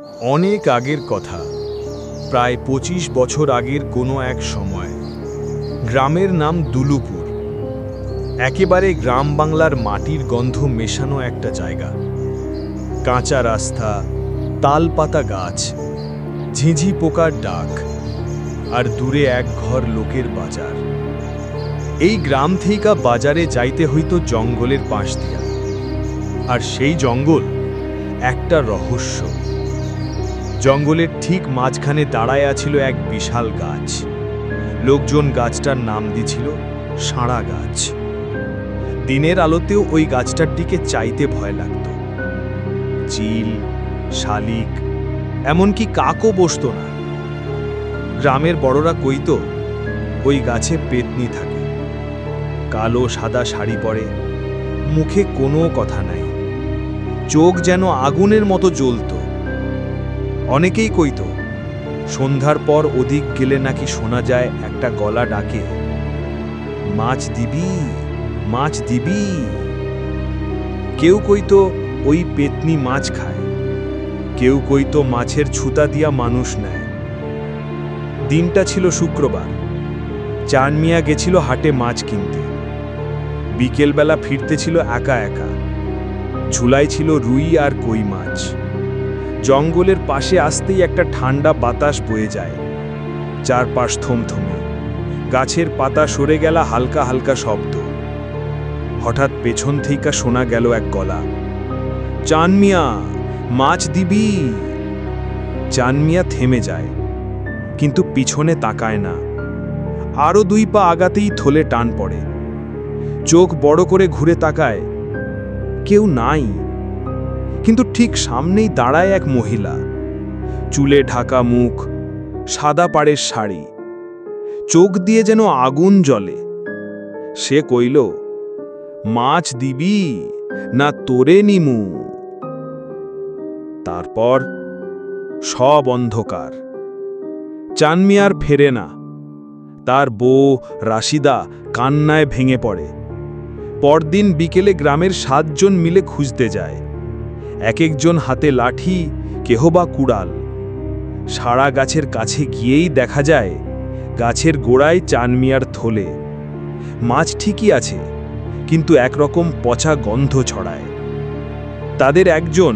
অনেক আগের কথা, প্রায় ২৫ বছর আগের কোনো এক সময়। গ্রামের নাম দুলুপুর। একেবারে গ্রাম বাংলার মাটির গন্ধ মেশানো একটা জায়গা। কাঁচা রাস্তা, তালপাতা গাছ, ঝিঝি পোকার ডাক, আর দূরে এক ঘর লোকের বাজার। এই গ্রাম থেকে বাজারে যাইতে হইতো জঙ্গলের পাশ দিয়া। আর সেই জঙ্গল একটা রহস্য। জঙ্গলের ঠিক মাঝখানে দাঁড়ায় আছিল এক বিশাল গাছ। লোকজন গাছটার নাম দিছিল সাঁড়া গাছ। দিনের আলোতেও ওই গাছটার দিকে চাইতে ভয় লাগত। চিল, শালিক, এমনকি কাকও বসত না। গ্রামের বড়রা কইত ওই গাছে পেতনি থাকে। কালো সাদা শাড়ি পরে, মুখে কোনো কথা নাই, চোখ যেন আগুনের মতো জ্বলত। অনেকেই কইত সন্ধ্যার পর ওদিক গেলে নাকি শোনা যায় একটা গলা ডাকে, মাছ দিবি, মাছ দিবি। কেউ কইত ওই পেতনি মাছ খায়, কেউ কইত মাছের ছুতা দিয়া মানুষ নেয়। দিনটা ছিল শুক্রবার। চান মিয়া গেছিল হাটে মাছ কিনতে। বিকেলবেলা ফিরতেছিল একা একা। ঝুলাই ছিল রুই আর কই মাছ। জঙ্গলের পাশে আসতেই একটা ঠান্ডা বাতাস বয়ে যায়। চারপাশ থমথমে, গাছের পাতা সরে গেল হালকা হালকা শব্দ। হঠাৎ পেছন থেকে শোনা গেল এক গলা, চান মিয়া, মাছ দিবি। চান মিয়া থেমে যায়, কিন্তু পিছনে তাকায় না। আরো 2 পা আগাতেই থলে টান পড়ে। চোখ বড় করে ঘুরে তাকায়, কেউ নাই। কিন্তু ঠিক সামনেই দাঁড়ায় এক মহিলা। চুলে ঢাকা মুখ, সাদা পাড়ের শাড়ি, চোখ দিয়ে যেন আগুন জ্বলে। সে কইল, মাছ দিবি না তোরে নিমু। তারপর সব অন্ধকার। চান মিয়ার ফেরে না। তার বউ রাশিদা কান্নায় ভেঙে পড়ে। পরদিন বিকেলে গ্রামের 7 জন মিলে খুঁজতে যায়। এক একজন হাতে লাঠি, কেহ বা কুড়াল। সারা গাছের কাছে গিয়েই দেখা যায় গাছের গোড়ায় চান মিয়ার থলে। মাছ ঠিকই আছে, কিন্তু একরকম পচা গন্ধ ছড়ায়। তাদের একজন,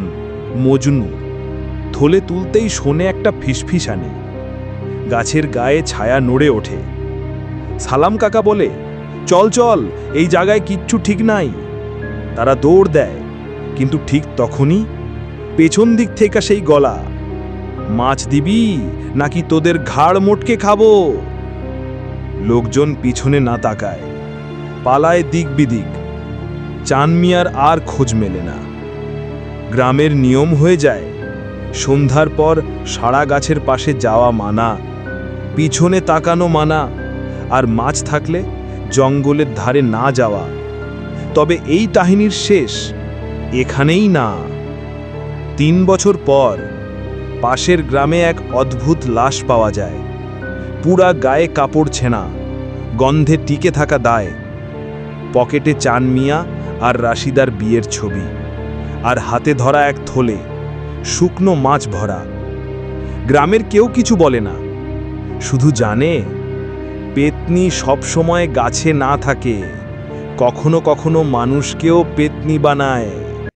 মজনু, থলে তুলতেই শোনে একটা ফিসফিসানি। গাছের গায়ে ছায়া নড়ে ওঠে। সালাম কাকা বলে, চল চল, এই জায়গায় কিচ্ছু ঠিক নাই। তারা দৌড় দেয়, কিন্তু ঠিক তখনই পেছন দিক থেকে সেই গলা, মাছ দিবি নাকি তোদের ঘাড় মোটকে খাবো। লোকজন পিছনে না তাকায়, পালায় দিক বিদিক। চান মিয়ার আর খোঁজ মেলে না। গ্রামের নিয়ম হয়ে যায়, সন্ধ্যার পর সারা গাছের পাশে যাওয়া মানা, পিছনে তাকানো মানা, আর মাছ থাকলে জঙ্গলের ধারে না যাওয়া। তবে এই কাহিনীর শেষ এখানেই না। 3 বছর পর পাশের গ্রামে এক অদ্ভুত লাশ পাওয়া যায়। পুরা গায়ে কাপড় ছেঁড়া, গন্ধে টিকে থাকা দায়। পকেটে চান মিয়া আর রাশিদার বিয়ের ছবি, আর হাতে ধরা এক থলে, শুকনো মাছ ভরা। গ্রামের কেউ কিছু বলে না, শুধু জানে পেতনি সবসময় গাছে না থাকে, কখনো কখনো মানুষকেও পেতনি বানায়।